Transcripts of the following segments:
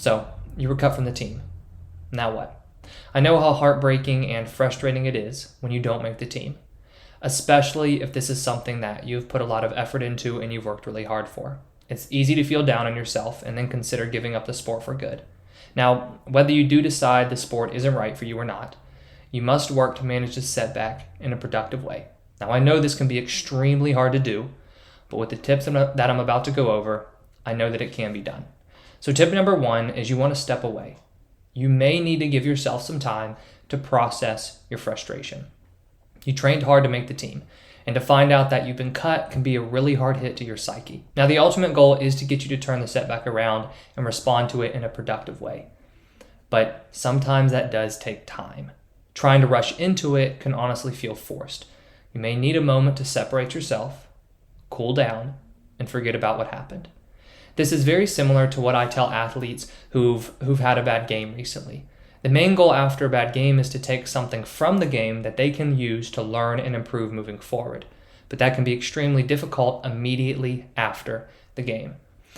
So, you were cut from the team. Now what? I know how heartbreaking and frustrating it is when you don't make the team, especially if this is something that you've put a lot of effort into and you've worked really hard for. It's easy to feel down on yourself and then consider giving up the sport for good. Now, whether you do decide the sport isn't right for you or not, you must work to manage this setback in a productive way. Now, I know this can be extremely hard to do, but with the tips that I'm about to go over, I know that it can be done. So tip number 1 is you want to step away. You may need to give yourself some time to process your frustration. You trained hard to make the team, and to find out that you've been cut can be a really hard hit to your psyche. Now, the ultimate goal is to get you to turn the setback around and respond to it in a productive way. But sometimes that does take time. Trying to rush into it can honestly feel forced. You may need a moment to separate yourself, cool down, and forget about what happened. This is very similar to what I tell athletes who've had a bad game recently. The main goal after a bad game is to take something from the game that they can use to learn and improve moving forward. But that can be extremely difficult immediately after the game.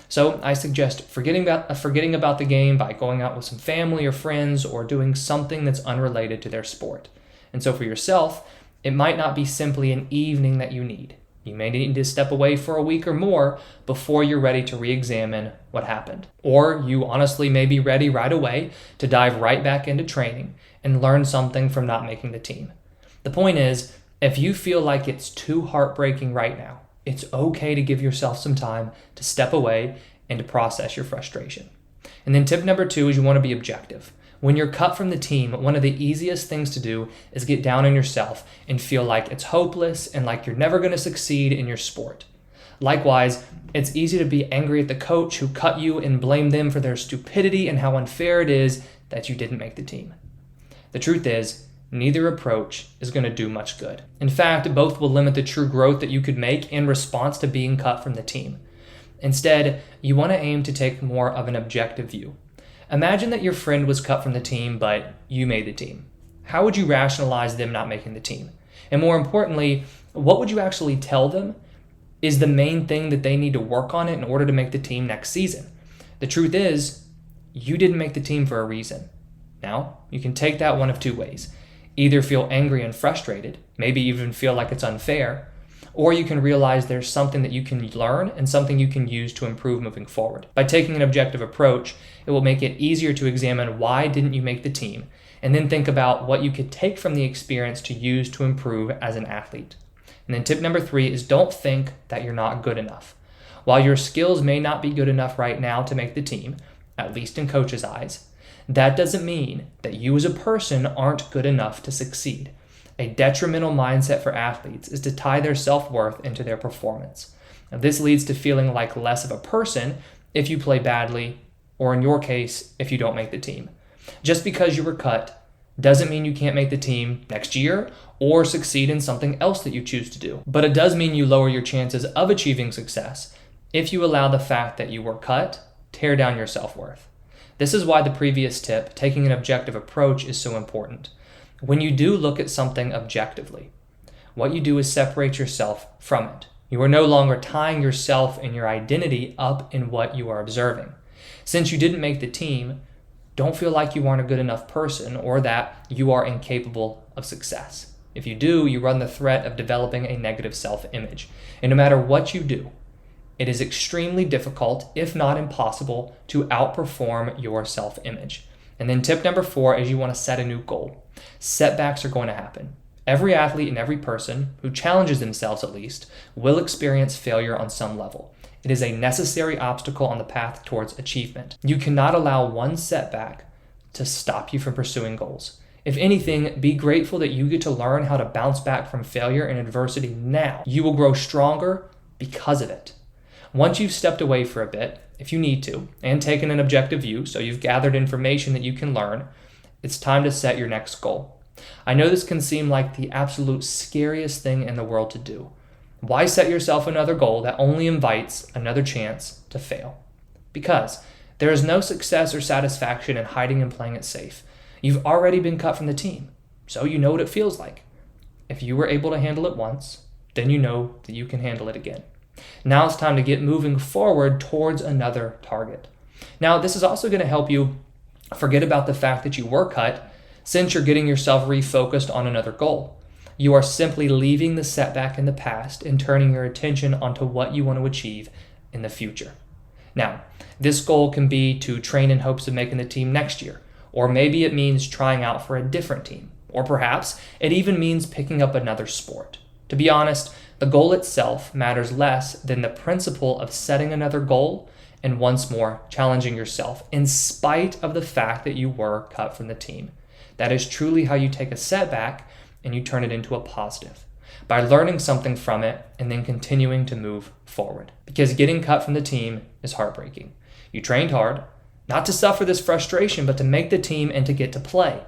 So I suggest forgetting about the game by going out with some family or friends or doing something that's unrelated to their sport. And so for yourself, it might not be simply an evening that you need. You may need to step away for a week or more before you're ready to re-examine what happened. Or you honestly may be ready right away to dive right back into training and learn something from not making the team. The point is, if you feel like it's too heartbreaking right now, it's okay to give yourself some time to step away and to process your frustration. And then tip number 2 is you want to be objective. When you're cut from the team, one of the easiest things to do is get down on yourself and feel like it's hopeless and like you're never going to succeed in your sport. Likewise, it's easy to be angry at the coach who cut you and blame them for their stupidity and how unfair it is that you didn't make the team. The truth is, neither approach is going to do much good. In fact, both will limit the true growth that you could make in response to being cut from the team. Instead, you want to aim to take more of an objective view. Imagine that your friend was cut from the team, but you made the team. How would you rationalize them not making the team? And more importantly, what would you actually tell them is the main thing that they need to work on it in order to make the team next season? The truth is, you didn't make the team for a reason. Now, you can take that one of 2 ways. Either feel angry and frustrated, maybe even feel like it's unfair, or you can realize there's something that you can learn and something you can use to improve moving forward. By taking an objective approach, it will make it easier to examine why didn't you make the team, and then think about what you could take from the experience to use to improve as an athlete. And then tip number 3 is don't think that you're not good enough. While your skills may not be good enough right now to make the team, at least in coach's eyes, that doesn't mean that you as a person aren't good enough to succeed. A detrimental mindset for athletes is to tie their self-worth into their performance. Now, this leads to feeling like less of a person if you play badly, or in your case, if you don't make the team. Just because you were cut doesn't mean you can't make the team next year or succeed in something else that you choose to do. But it does mean you lower your chances of achieving success if you allow the fact that you were cut tear down your self-worth. This is why the previous tip, taking an objective approach, is so important. When you do look at something objectively, what you do is separate yourself from it. You are no longer tying yourself and your identity up in what you are observing. Since you didn't make the team, don't feel like you aren't a good enough person or that you are incapable of success. If you do, you run the threat of developing a negative self-image. And no matter what you do, it is extremely difficult, if not impossible, to outperform your self-image. And then tip number 4 is you want to set a new goal. Setbacks are going to happen. Every athlete and every person who challenges themselves at least will experience failure on some level. It is a necessary obstacle on the path towards achievement. You cannot allow one setback to stop you from pursuing goals. If anything, be grateful that you get to learn how to bounce back from failure and adversity now. You will grow stronger because of it. Once you've stepped away for a bit, if you need to, and taken an objective view, so you've gathered information that you can learn, it's time to set your next goal. I know this can seem like the absolute scariest thing in the world to do. Why set yourself another goal that only invites another chance to fail? Because there is no success or satisfaction in hiding and playing it safe. You've already been cut from the team, so you know what it feels like. If you were able to handle it once, then you know that you can handle it again. Now it's time to get moving forward towards another target. Now, this is also going to help you forget about the fact that you were cut, since you're getting yourself refocused on another goal. You are simply leaving the setback in the past and turning your attention onto what you want to achieve in the future. Now, this goal can be to train in hopes of making the team next year, or maybe it means trying out for a different team, or perhaps it even means picking up another sport. To be honest, the goal itself matters less than the principle of setting another goal and once more challenging yourself in spite of the fact that you were cut from the team. That is truly how you take a setback and you turn it into a positive, by learning something from it and then continuing to move forward. Because getting cut from the team is heartbreaking. You trained hard, not to suffer this frustration, but to make the team and to get to play.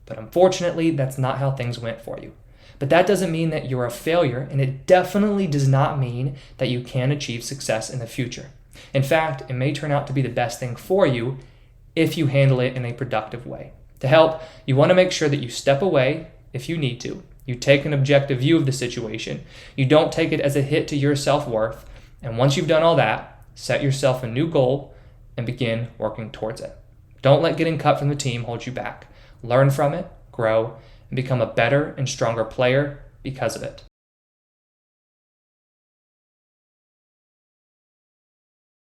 But unfortunately, that's not how things went for you. But that doesn't mean that you're a failure, and it definitely does not mean that you can't achieve success in the future. In fact, it may turn out to be the best thing for you if you handle it in a productive way. To help, you want to make sure that you step away if you need to. You take an objective view of the situation. You don't take it as a hit to your self-worth. And once you've done all that, set yourself a new goal and begin working towards it. Don't let getting cut from the team hold you back. Learn from it, grow, and become a better and stronger player because of it.